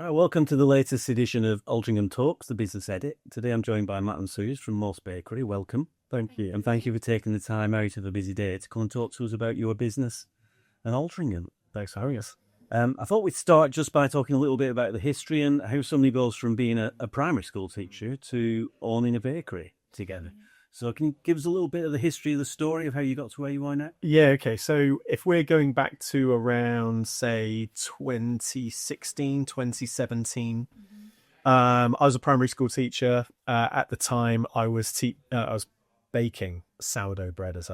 All right, welcome to the latest edition of Altrincham Talks, the business edit. Today I'm joined by Matt and Suze from Morse Bakery. Welcome. Thank you. And thank you for taking the time out of a busy day to come and talk to us about your business and Altrincham. Thanks for having us. I thought we'd start just by talking a little bit about the history and how somebody goes from being a primary school teacher to owning a bakery together. So can you give us a little bit of the history of the story of how you got to where you are now? Yeah, okay. So if we're going back to around, say, 2016, 2017, I was a primary school teacher. At the time, I was baking sourdough bread as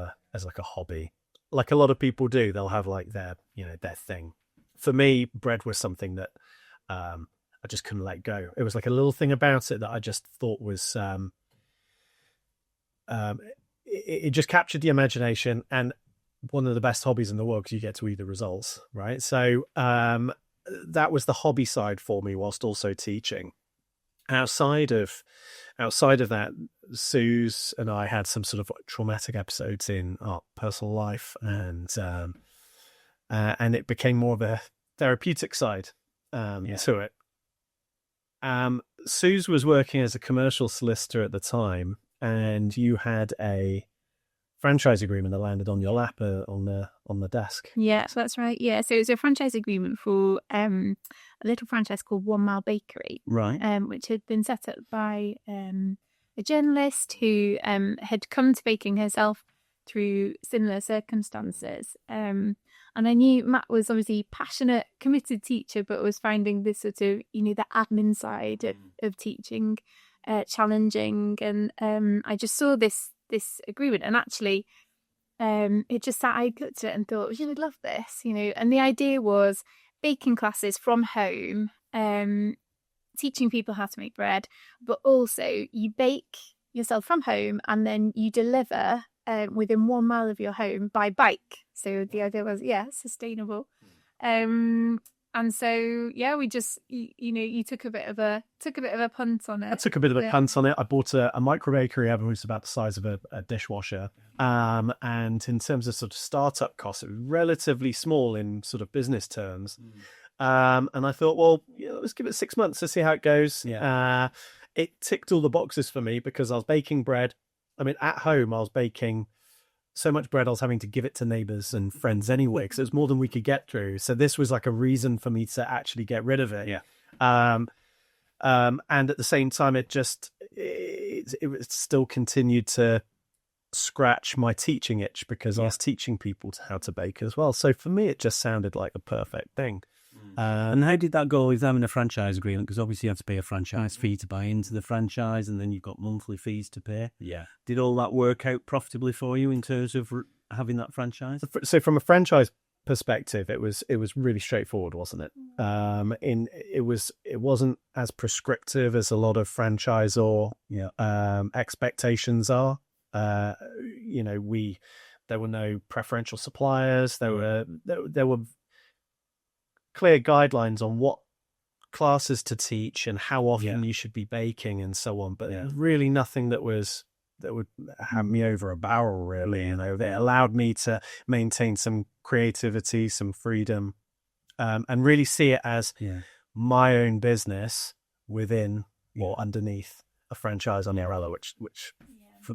like a hobby. Like a lot of people do, they'll have like their thing. For me, bread was something that I just couldn't let go. It was like a little thing about it that I just thought was... it just captured the imagination, and one of the best hobbies in the world because you get to eat the results, right? So that was the hobby side for me, whilst also teaching. Outside of that, Suze and I had some sort of traumatic episodes in our personal life, and it became more of a therapeutic side to it. Suze was working as a commercial solicitor at the time, and you had a franchise agreement that landed on your lap on the desk. Yeah, so that's right. Yeah, so it was a franchise agreement for a little franchise called 1 Mile Bakery, Right. Which had been set up by a journalist who had come to baking herself through similar circumstances. And I knew Matt was obviously passionate, committed teacher, but was finding this sort of, the admin side of teaching challenging, and I just saw this agreement, and actually it just sat, I looked at it and thought, I'd love this, and the idea was baking classes from home, teaching people how to make bread, but also you bake yourself from home and then you deliver within 1 mile of your home by bike. So the idea was sustainable. And so, we just, you took a bit of a punt on it. I took a bit of a punt on it. I bought a micro bakery oven, which was about the size of a dishwasher. And in terms of sort of startup costs, it was relatively small in sort of business terms. And I thought, well, let's give it 6 months to see how it goes. Yeah. It ticked all the boxes for me because I was baking bread. I mean, at home, I was baking so much bread I was having to give it to neighbors and friends anyway, because it was more than we could get through. So this was like a reason for me to actually get rid of it. Yeah. And at the same time, it still continued to scratch my teaching itch because I was teaching people how to bake as well. So for me, it just sounded like the perfect thing. And how did that go with having a franchise agreement? Because obviously you have to pay a franchise fee to buy into the franchise, and then you've got monthly fees to pay. Yeah. Did all that work out profitably for you in terms of having that franchise? So from a franchise perspective, it was really straightforward, wasn't it? It wasn't as prescriptive as a lot of franchisor expectations are. There were no preferential suppliers. There were clear guidelines on what classes to teach and how often you should be baking and so on, but really nothing that would have me over a barrel, really. It allowed me to maintain some creativity, some freedom, and really see it as my own business within or underneath a franchise umbrella, which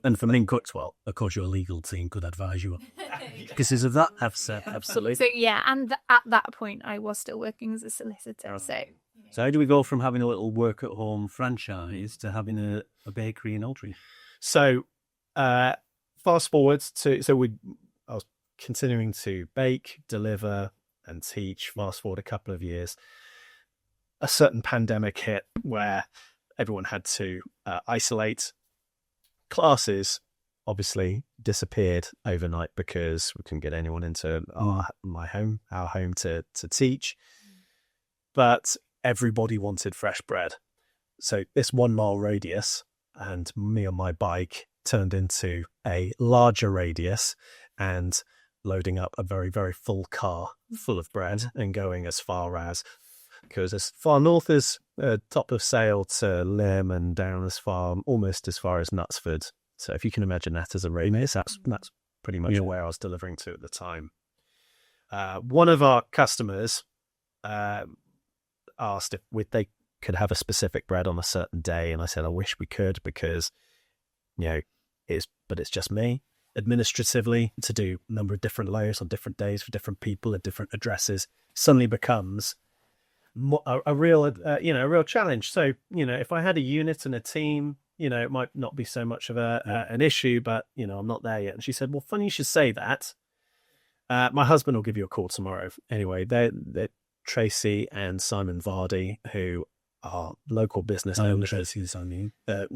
and for main cooks, well, of course, your legal team could advise you on because of that. Absolutely. So and at that point, I was still working as a solicitor. So how do we go from having a little work-at-home franchise to having a bakery in Altrincham? So fast forward to I was continuing to bake, deliver, and teach. Fast forward a couple of years, a certain pandemic hit where everyone had to isolate. Classes obviously disappeared overnight because we couldn't get anyone into our home to teach. But everybody wanted fresh bread. So this 1 mile radius and me on my bike turned into a larger radius and loading up a very, very full car full of bread and going as far as north as top of Sale to Lymm and down almost as far as Knutsford. So if you can imagine that as a radius, that's pretty much where I was delivering to at the time. One of our customers asked if they could have a specific bread on a certain day, and I said I wish we could, because it's just me administratively to do a number of different loaves on different days for different people at different addresses suddenly becomes a real challenge. So if I had a unit and a team, it might not be so much of an issue, but I'm not there yet. And she said, well, funny you should say that. My husband will give you a call tomorrow. Anyway, they're Tracy and Simon Vardy, who are local business owners. Tracy's, I mean.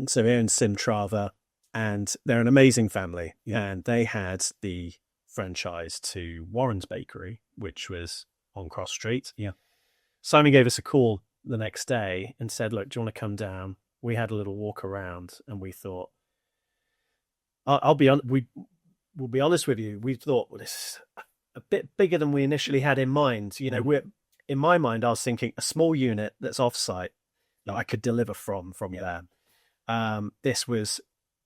So they're in Simtrava, and they're an amazing family. And they had the franchise to Warren's Bakery, which was on Cross Street. Yeah. Simon gave us a call the next day and said, look, do you want to come down? We had a little walk around, and we thought, we'll be honest with you, we thought, well, this is a bit bigger than we initially had in mind. In my mind, I was thinking a small unit that's off-site that I could deliver from there. This was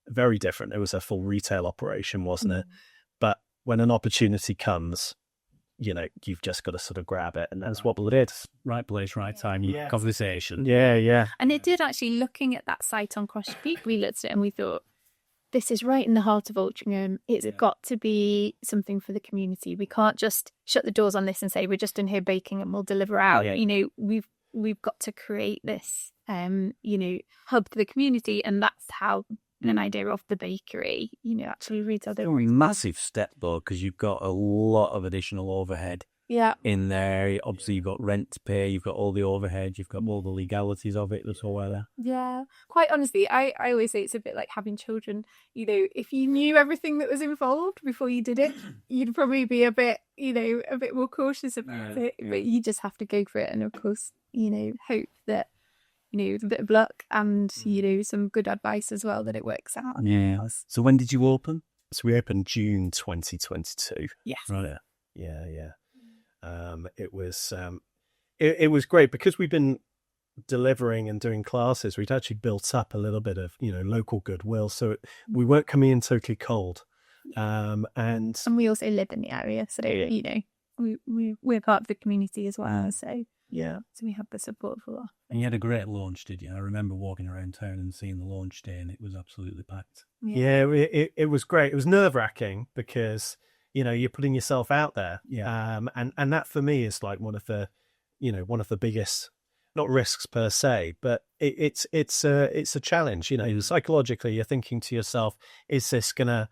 very different. It was a full retail operation, wasn't it? But when an opportunity comes, you've just got to sort of grab it, and that's what we did. Right place, right time, conversation. Yeah. And it did actually, looking at that site on Cross Street, we looked at it and we thought, this is right in the heart of Altrincham. It's got to be something for the community. We can't just shut the doors on this and say we're just in here baking and we'll deliver out. We've got to create this hub for the community, and that's how an idea of the bakery actually reads out. It's a massive step though, because you've got a lot of additional overhead in there. Obviously you've got rent to pay, you've got all the overhead, you've got all the legalities of it that's all there. Yeah, quite honestly, I always say it's a bit like having children. If you knew everything that was involved before you did it, you'd probably be a bit more cautious about it. But you just have to go for it, and of course hope that with a bit of luck and some good advice as well, that it works out. Yeah. So when did you open? So we opened June 2022. Yes. Right. Yeah. It was great because we've been delivering and doing classes. We'd actually built up a little bit of local goodwill, so we weren't coming in totally cold. And we also live in the area, so we're part of the community as well. So we have the support for that. And you had a great launch, did you? I remember walking around town and seeing the launch day, and it was absolutely packed. Yeah, it was great. It was nerve-wracking because you're putting yourself out there. And that for me is like one of the biggest, not risks per se, but it's a challenge. Psychologically, you're thinking to yourself, is this gonna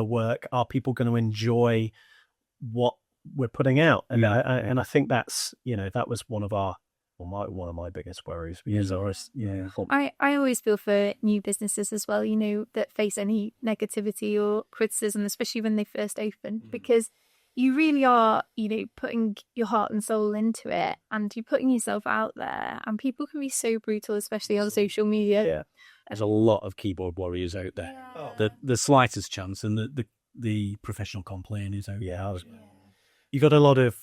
work? Are people going to enjoy what we're putting out? And I think that's that was one of my biggest worries. I always feel for new businesses as well, that face any negativity or criticism, especially when they first open, because you really are, putting your heart and soul into it, and you're putting yourself out there, and people can be so brutal, especially on social media. Yeah. There's a lot of keyboard warriors out there. Yeah. The slightest chance, and the professional complaint is out there. You got a lot of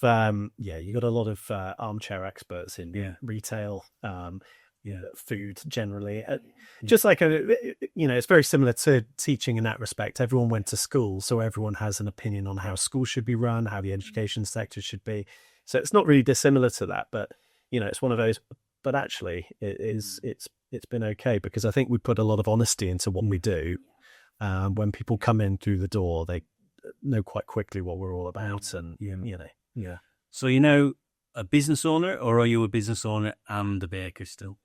armchair experts in retail, food generally. Just like it's very similar to teaching in that respect. Everyone went to school, so everyone has an opinion on how school should be run, how the education sector should be. So it's not really dissimilar to that, but it's one of those. But actually, it's been okay because I think we put a lot of honesty into what we do. When people come in through the door, they know quite quickly what we're all about, and So a business owner, or are you a business owner and a baker still?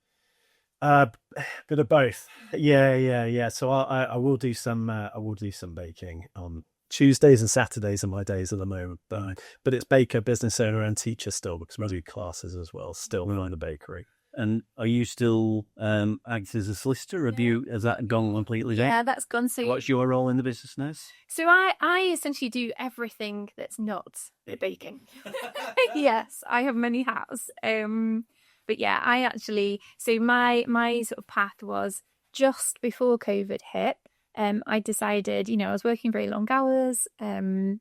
Bit of both. Yeah. So I will do some baking on Tuesdays and Saturdays are my days at the moment, but it's baker, business owner, and teacher still, because we do classes as well still in the bakery. And are you still acting as a solicitor? Has that gone completely down? Yeah, that's gone. So what's your role in the business now? So I essentially do everything that's not baking. Yes, I have many hats. But yeah, I actually, so my sort of path was just before COVID hit. I decided, I was working very long hours, and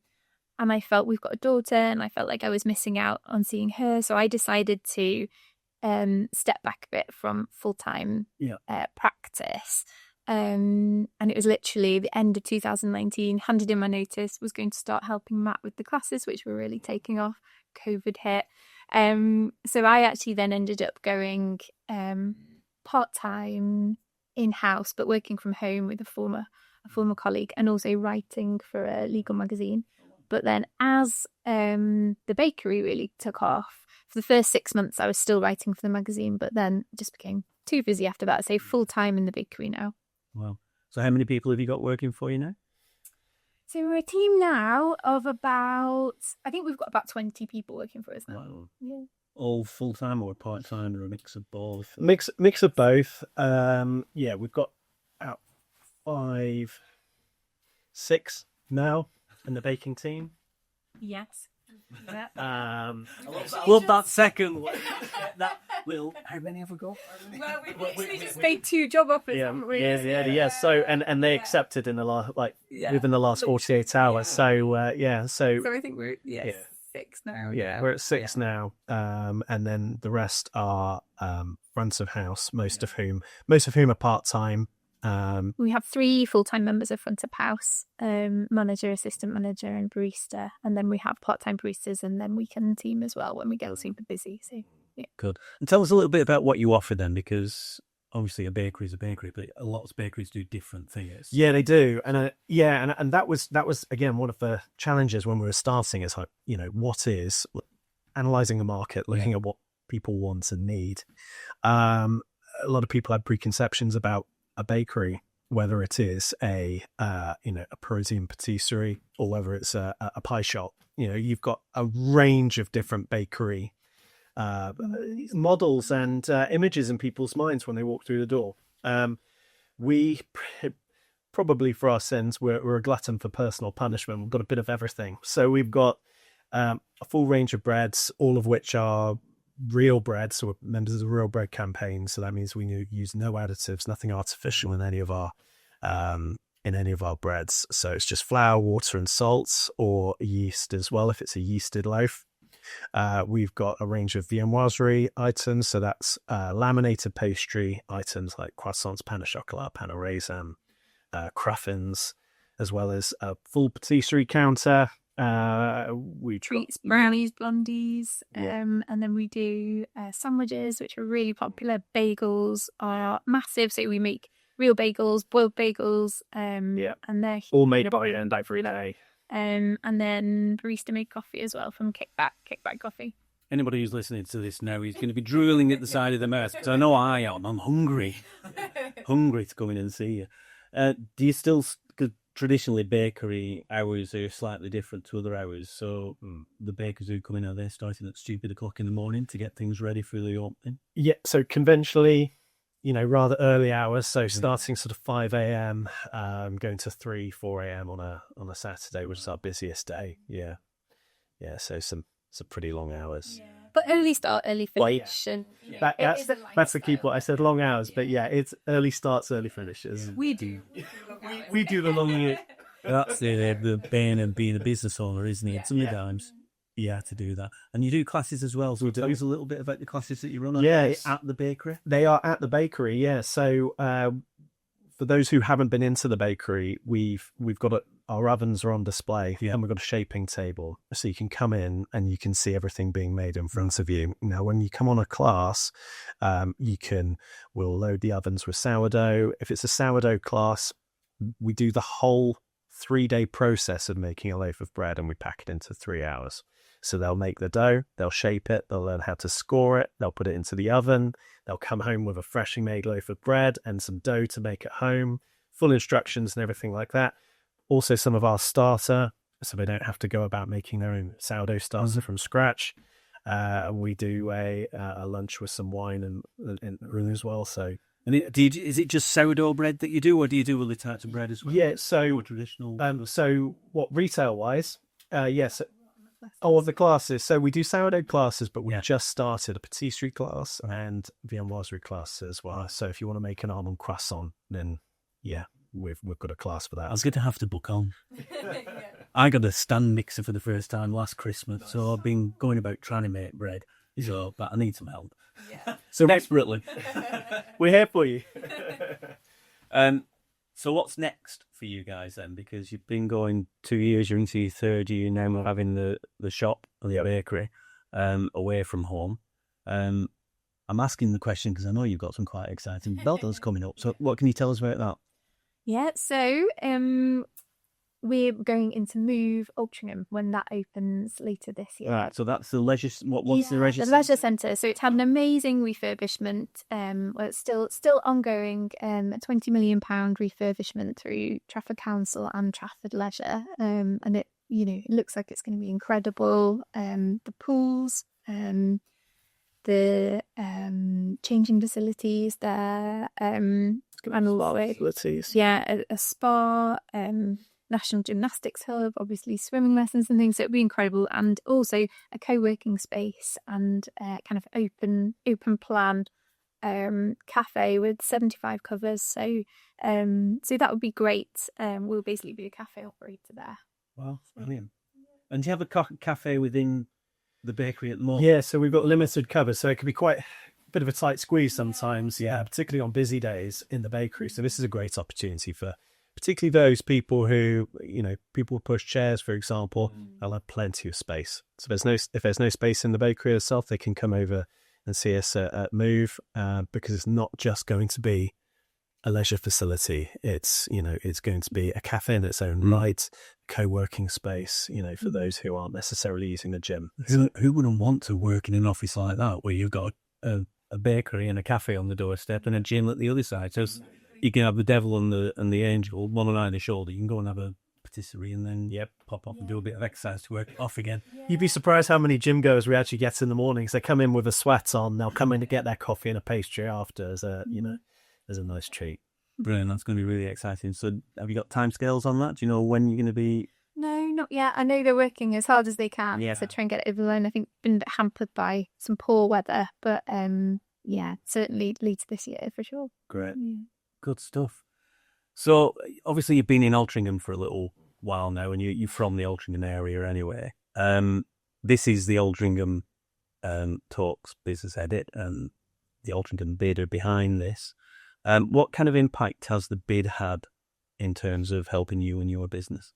I felt we've got a daughter, and I felt like I was missing out on seeing her. So I decided to step back a bit from full-time practice. And it was literally the end of 2019, handed in my notice, was going to start helping Matt with the classes, which were really taking off. COVID hit. So I actually then ended up going part-time in-house, but working from home with a former colleague, and also writing for a legal magazine. But then as the bakery really took off, for the first 6 months I was still writing for the magazine, but then just became too busy after that. So full-time in the bakery now. Wow. So how many people have you got working for you now? So we're a team now of I think we've got about 20 people working for us now. Wow. Yeah. All full-time or part-time, or a mix of both? Mix of both. We've got about 6 now in the baking team. Yes. Love that second one. That little. How many have we got? Well, we've literally just made 2 job offers, haven't we? Yeah. So and they accepted in the last within the last 48 hours. So So I think we're 6 now. Yeah, we're at 6 now, and then the rest are front of house, most of whom are part time. We have 3 full-time members of front of house, manager, assistant manager, and barista, and then we have part-time baristas and then weekend team as well when we get super busy. So yeah. Good. And tell us a little bit about what you offer then, because obviously a bakery is a bakery, but a lot of bakeries do different things. Yeah, they do, and and that was again one of the challenges when we were starting. Is like, what is analyzing the market, looking at what people want and need. A lot of people have preconceptions about a bakery, whether it is a Parisian patisserie or whether it's a pie shop. You've got a range of different bakery models and images in people's minds when they walk through the door. We probably, for our sins, we're a glutton for personal punishment. We've got a bit of everything. So we've got a full range of breads, all of which are real bread. So we're members of the Real Bread campaign. So that means we use no additives, nothing artificial in any of our breads. So it's just flour, water, and salt, or yeast as well if it's a yeasted loaf. We've got a range of viennoiseries items, so that's laminated pastry items like croissants, pain au chocolat, pain au raisin, cruffins, as well as a full patisserie counter. Treats, brownies, blondies, and then we do sandwiches, which are really popular. Bagels are massive, so we make real bagels, boiled bagels, and they're all made by and every day. And then barista made coffee as well from Kickback Coffee. Anybody who's listening to this now is going to be drooling at the side of the mouth, because I know I am. I'm hungry to come in and see you. Do you still? Because traditionally bakery hours are slightly different to other hours. So the bakers who come in, are they starting at stupid o'clock in the morning to get things ready for the opening? Yeah. So conventionally, rather early hours. So starting sort of 5 a.m, going to 4 a.m on a Saturday, which is our busiest day. Yeah. So some pretty long hours. Yeah. But early start, early finish. Well, that's the key point. I said long hours, but it's early starts, early finishes. We do. we do the long. That's the bane of being a business owner, isn't it? Sometimes you have to do that. And you do classes as well. So tell us a little bit about the classes that you run at the bakery. They are at the bakery, yeah. So for those who haven't been into the bakery, we've got our ovens are on display, and we've got a shaping table, so you can come in and you can see everything being made in front of you. Now, when you come on a class, we'll load the ovens with sourdough. If it's a sourdough class, we do the whole 3-day process of making a loaf of bread, and we pack it into 3 hours. So they'll make the dough, they'll shape it, they'll learn how to score it, they'll put it into the oven, they'll come home with a freshly made loaf of bread and some dough to make at home, full instructions and everything like that. Also some of our starter, so they don't have to go about making their own sourdough starter from scratch. We do a lunch with some wine and room as well. So, and is it just sourdough bread that you do, or do you do other types of bread as well? Yeah, so or traditional. So what retail wise? Yes. Of the classes. So we do sourdough classes, but we just started a patisserie class and viennoiserie class as well. So if you want to make an almond croissant, then we've got a class for that. I was going to have to book on. I got a stand mixer for the first time last Christmas, so I've been going about trying to make bread. So, but I need some help. Yeah. So desperately, we're here for you. So what's next for you guys then? Because you've been going 2 years, you're into your 3rd year now, having the shop or the bakery. away from home. I'm asking the question because I know you've got some quite exciting buildings coming up. So what can you tell us about that? Yeah, so we're going into MOVE Altrincham when that opens later this year. Right, so that's the leisure. What's the leisure? The leisure centre. So it's had an amazing refurbishment. Well, it's still ongoing. A £20 million refurbishment through Trafford Council and Trafford Leisure. And it looks like it's going to be incredible. The pools, the changing facilities there, and a lot of facilities. Yeah, a spa, National Gymnastics Hub, obviously swimming lessons and things. So it'd be incredible, and also a co-working space and kind of open plan cafe with 75 covers. So that would be great. We'll basically be a cafe operator there. Wow, brilliant! And do you have a cafe within the bakery at the moment? Yeah, so we've got limited covers, so it can be quite a bit of a tight squeeze sometimes. Yeah, particularly on busy days in the bakery. So this is a great opportunity for particularly those people who, people push chairs, for example. They'll have plenty of space. So if there's no space in the bakery itself, they can come over and see us at MOVE, because it's not just going to be a leisure facility. It's going to be a cafe in its own right, co-working space, for those who aren't necessarily using the gym. Who wouldn't want to work in an office like that, where you've got a bakery and a cafe on the doorstep and a gym at the other side? So you can have the devil and the angel, one on either shoulder. You can go and have a patisserie and then pop up and do a bit of exercise to work it off again. You'd be surprised how many gym goers we actually get in the mornings. They come in with a sweat on. They'll come in to get their coffee and a pastry after as a nice treat. Brilliant. That's going to be really exciting. So have you got timescales on that? Do you know when you're going to be? No, not yet. I know they're working as hard as they can to try and get it over the line. I think been a bit hampered by some poor weather, but certainly later this year for sure. Great. Yeah. Good stuff. So obviously you've been in Altrincham for a little while now, and you're from the Altrincham area anyway. This is the Altrincham Talks business edit, and the Altrincham bid are behind this. What kind of impact has the bid had in terms of helping you and your business?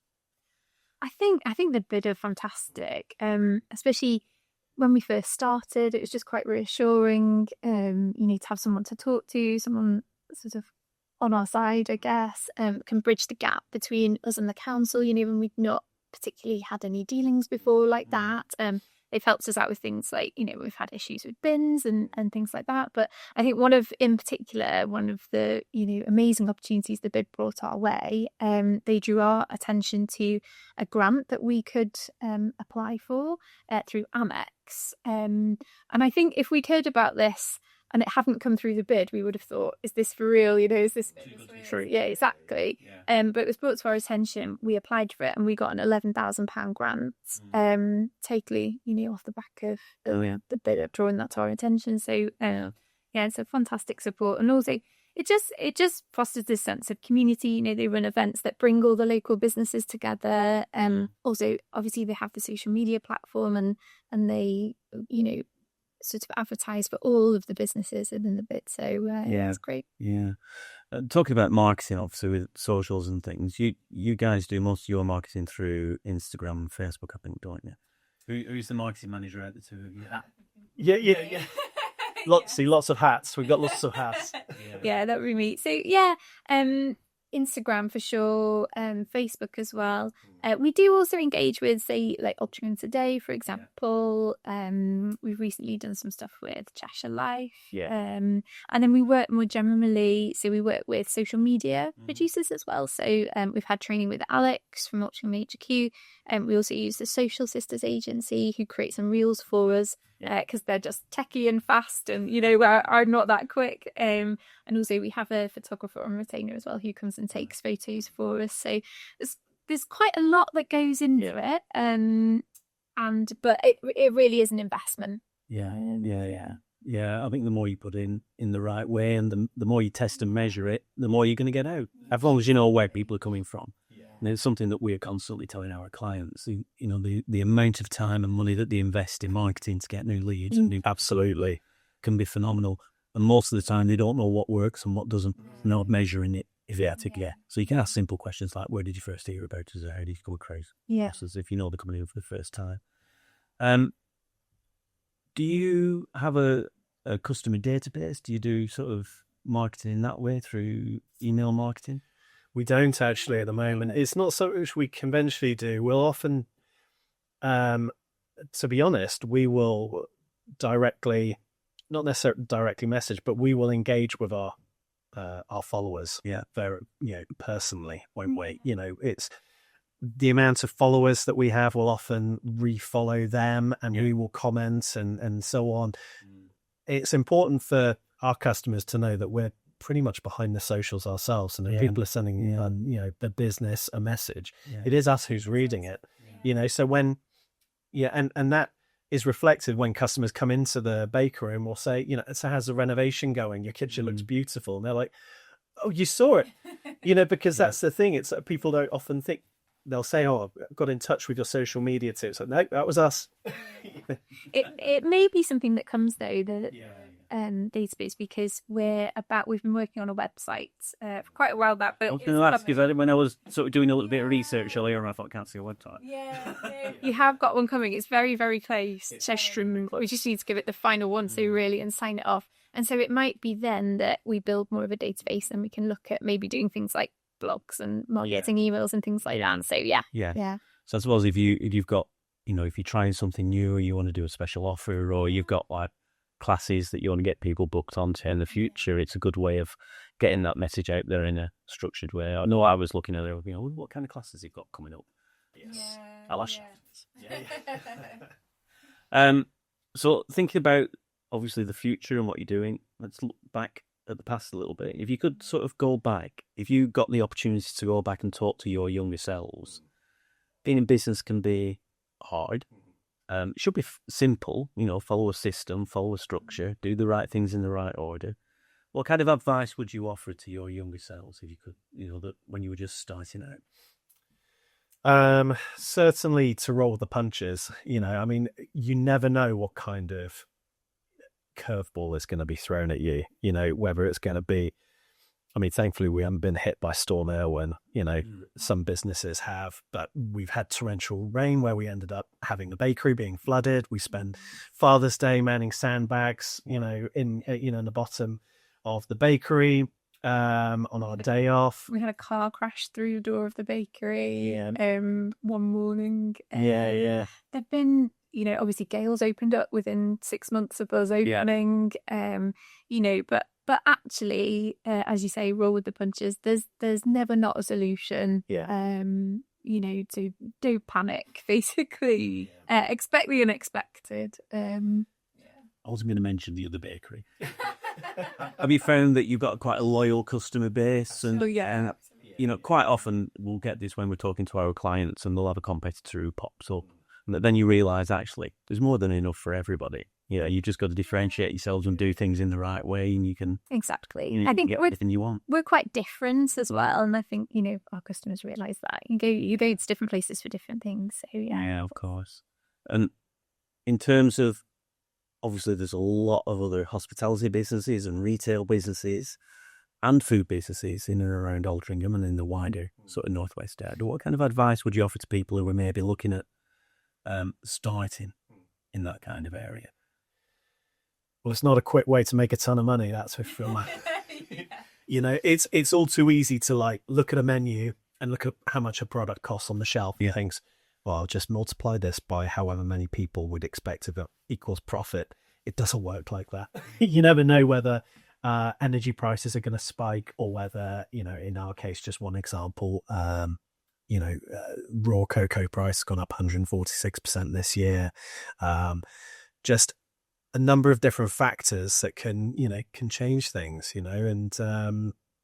I think the bid are fantastic, especially when we first started. It was just quite reassuring. You need to have someone to talk to, someone sort of on our side, I guess, can bridge the gap between us and the council, when we've not particularly had any dealings before like that. They've helped us out with things like, we've had issues with bins and things like that. But I think one of the, amazing opportunities the bid brought our way, they drew our attention to a grant that we could apply for through Amex. And I think if we'd heard about this and it hadn't come through the bid, we would have thought, is this for real? Is this true? Yeah, exactly. But it was brought to our attention. We applied for it and we got an £11,000 grant, totally, off the back of the bid of drawing that to our attention. So, it's a fantastic support. And also, it just fosters this sense of community. They run events that bring all the local businesses together. Also, obviously, they have the social media platform and they, sort of advertise for all of the businesses within the bit. So it's great. Yeah. Talking about marketing, obviously with socials and things, you guys do most of your marketing through Instagram and Facebook, I think, don't you? Who's the marketing manager at the two of you? Yeah. Lots of hats. We've got lots of hats. Yeah, that would be me. So Instagram for sure, Facebook as well. We do also engage with, say, like Altrincham Today, for example. We've recently done some stuff with Cheshire Life. And then we work more generally, so we work with social media producers as well. So we've had training with Alex from Altrincham HQ. We also use the Social Sisters agency, who create some reels for us, because they're just techie and fast and, I'm not that quick. And also we have a photographer on retainer as well who comes and takes photos for us. So there's quite a lot that goes into it. But it really is an investment. Yeah. I think the more you put in the right way and the more you test and measure it, the more you're going to get out. As long as you know where people are coming from. And it's something that we're constantly telling our clients, the amount of time and money that they invest in marketing to get new leads Absolutely can be phenomenal. And most of the time they don't know what works and what doesn't. They're not measuring it if they had to get. So you can ask simple questions like, where did you first hear about us, or how did you come across? Yeah. As if you know they're coming in for the first time. Do you have a customer database? Do you do sort of marketing in that way through email marketing? We don't actually at the moment. It's not something which we conventionally do. We'll often, to be honest, we will directly, not necessarily directly message, but we will engage with our followers. Yeah, very, personally, won't we? It's the amount of followers that we have will often refollow them, and we will comment and so on. It's important for our customers to know that we're pretty much behind the socials ourselves, and if people are sending the business a message, it is us who's reading it. So when and that is reflected when customers come into the bakery and will say, so how's the renovation going? Your kitchen looks beautiful. And they're like, oh, you saw it, because that's the thing. It's people don't often think. They'll say, oh, I got in touch with your social media too. So no, that was us. It may be something that comes though, the database, because we've been working on a website for quite a while now. But I was going to ask, because when I was sort of doing a little bit of research earlier, I thought, I can't see a website. Yeah, you have got one coming. It's very, very close. We just need to give it the final one, so really, and sign it off. And so it might be then that we build more of a database, and we can look at maybe doing things like blogs and marketing emails and things like that. And so yeah. So I suppose if you've got, if you're trying something new, or you want to do a special offer, or you've got like classes that you want to get people booked onto in the future, it's a good way of getting that message out there in a structured way. I know I was looking at it, what kind of classes you've got coming up? Yes. I'll ask you. So thinking about obviously the future and what you're doing, let's look back at the past a little bit. If you could sort of go back, if you got the opportunity to go back and talk to your younger selves, being in business can be hard. It should be simple, follow a system, follow a structure, do the right things in the right order. What kind of advice would you offer to your younger selves if you could, that when you were just starting out? Certainly to roll the punches. You never know what kind of curveball is going to be thrown at you, whether it's going to be, thankfully we haven't been hit by Storm Irwin, some businesses have, but we've had torrential rain where we ended up having the bakery being flooded. We spent Father's Day manning sandbags, in the bottom of the bakery on our day off. We had a car crash through the door of the bakery one morning. There've been obviously Gales opened up within 6 months of us opening, but actually, as you say, roll with the punches. There's never not a solution. So don't panic, basically. Expect the unexpected. I wasn't going to mention the other bakery. Have you found that you've got quite a loyal customer base? And quite often we'll get this when we're talking to our clients, and they'll have a competitor who pops up. And then you realise, actually, there's more than enough for everybody. You just got to differentiate yourselves and do things in the right way, and you can... Exactly. I think get everything you want. We're quite different as well, and I think, our customers realise that. You go to different places for different things, so yeah. Yeah, of course. And in terms of, obviously, there's a lot of other hospitality businesses and retail businesses and food businesses in and around Altrincham and in the wider sort of northwest area. What kind of advice would you offer to people who are maybe looking at starting in that kind of area? Well, it's not a quick way to make a ton of money, that's for sure. It's all too easy to look at a menu and look at how much a product costs on the shelf and things, well, I'll just multiply this by however many people would expect if it equals profit. It doesn't work like that. You never know whether energy prices are going to spike, or whether, in our case, just one example, raw cocoa price has gone up 146% this year. Just a number of different factors that can change things, and,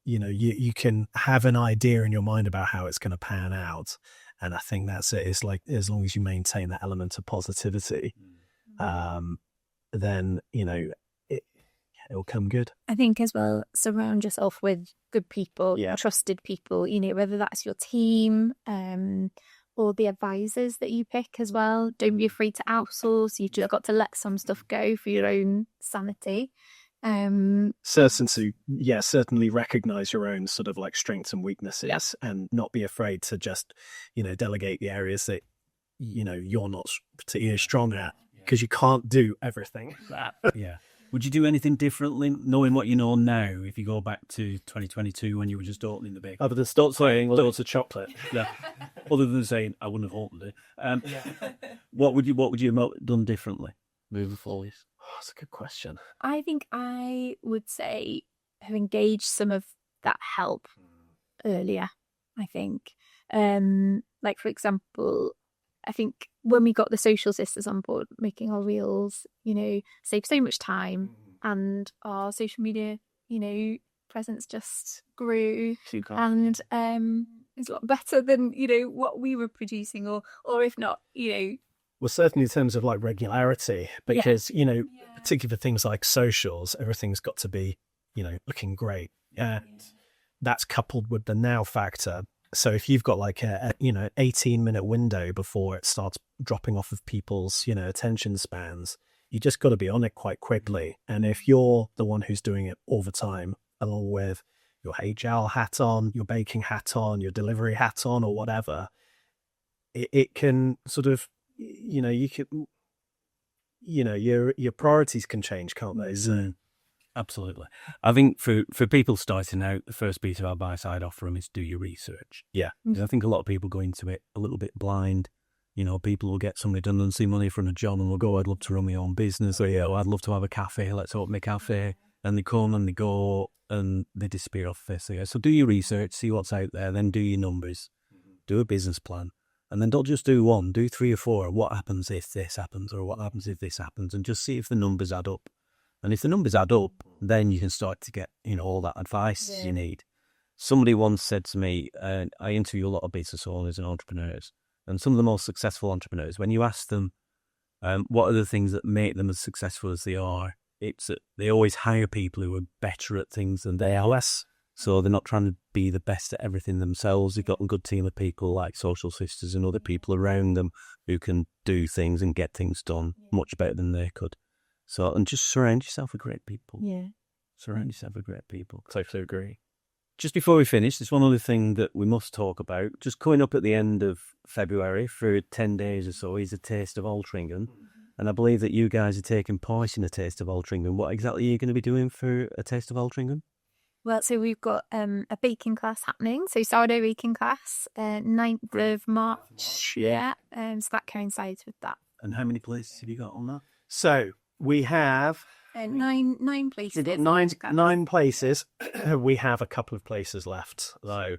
you can have an idea in your mind about how it's going to pan out. And I think that's it. It's like, as long as you maintain that element of positivity, then, it'll come good. I think as well, surround yourself with good people, trusted people, whether that's your team, or the advisors that you pick as well. Don't be afraid to outsource. You've just got to let some stuff go for your own sanity. Certainly recognize your own sort of strengths and weaknesses, and not be afraid to just, delegate the areas that, you're not particularly strong at. because you can't do everything. Yeah. Would you do anything differently, knowing what you know now, if you go back to 2022 when you were just opening the bakery? Other than start saying loads of chocolate. No. Other than saying, I wouldn't have opened it. What would you have done differently moving forward? Oh, that's a good question. I think I would say have engaged some of that help earlier, I think. Like, for example, I think when we got the social sisters on board, making our reels, saved so much time, and our social media, presence just grew, and it's a lot better than what we were producing, or if not, Well, certainly in terms of like regularity, because particularly for things like socials, everything's got to be looking great, and that's coupled with the now factor. So if you've got like a 18-minute window before it starts dropping off of people's, attention spans, you just got to be on it quite quickly. And if you're the one who's doing it all the time, along with your HR hat on, your baking hat on, your delivery hat on, or whatever, it can sort of, you can, your priorities can change, can't they? So, absolutely. I think for people starting out, the first piece of advice I'd offer them is do your research. Yeah. Because I think a lot of people go into it a little bit blind. People will get some redundancy money from a job and will go, I'd love to run my own business, or I'd love to have a cafe, let's open a cafe. And they come and they go and they disappear off the face of the earth. So do your research, see what's out there, then do your numbers, do a business plan. And then don't just do one, do 3 or 4. What happens if this happens, or what happens if this happens, and just see if the numbers add up. And if the numbers add up, then you can start to get, all that advice you need. Somebody once said to me, I interview a lot of business owners and entrepreneurs, and some of the most successful entrepreneurs, when you ask them what are the things that make them as successful as they are, it's that they always hire people who are better at things than they are. So they're not trying to be the best at everything themselves. They've got a good team of people like social sisters and other people around them who can do things and get things done much better than they could. So, and just surround yourself with great people. Yeah. Surround yourself with great people. totally agree. Just before we finish, there's one other thing that we must talk about. Just coming up at the end of February for 10 days or so is A Taste of Altrincham. And I believe that you guys are taking part in A Taste of Altrincham. What exactly are you going to be doing for A Taste of Altrincham? Well, so we've got a baking class happening. So sourdough baking class, 9th of March. Yeah. So that coincides with that. And how many places have you got on that? So we have 9 places. Nine places. We have a couple of places left, though.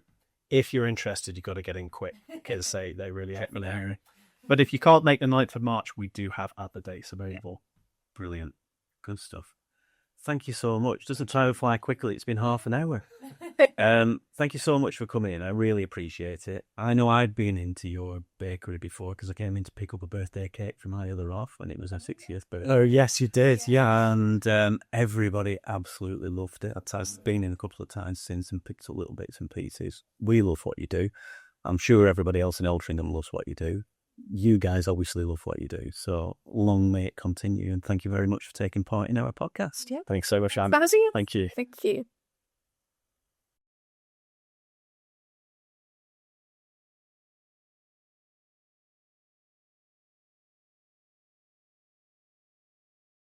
If you're interested, you've got to get in quick because they really hit me there. But if you can't make the 9th of March, we do have other dates available. Brilliant. Good stuff. Thank you so much. Doesn't time fly quickly? It's been half an hour. Thank you so much for coming in. I really appreciate it. I know I'd been into your bakery before because I came in to pick up a birthday cake from my other half when it was her 60th birthday. Oh, yes, you did. Yeah. And everybody absolutely loved it. I've been in a couple of times since and picked up little bits and pieces. We love what you do. I'm sure everybody else in Altrincham loves what you do. You guys obviously love what you do. So long may it continue. And thank you very much for taking part in our podcast. Yeah. Thanks so much, Anne. Thank you. Thank you. Thank you.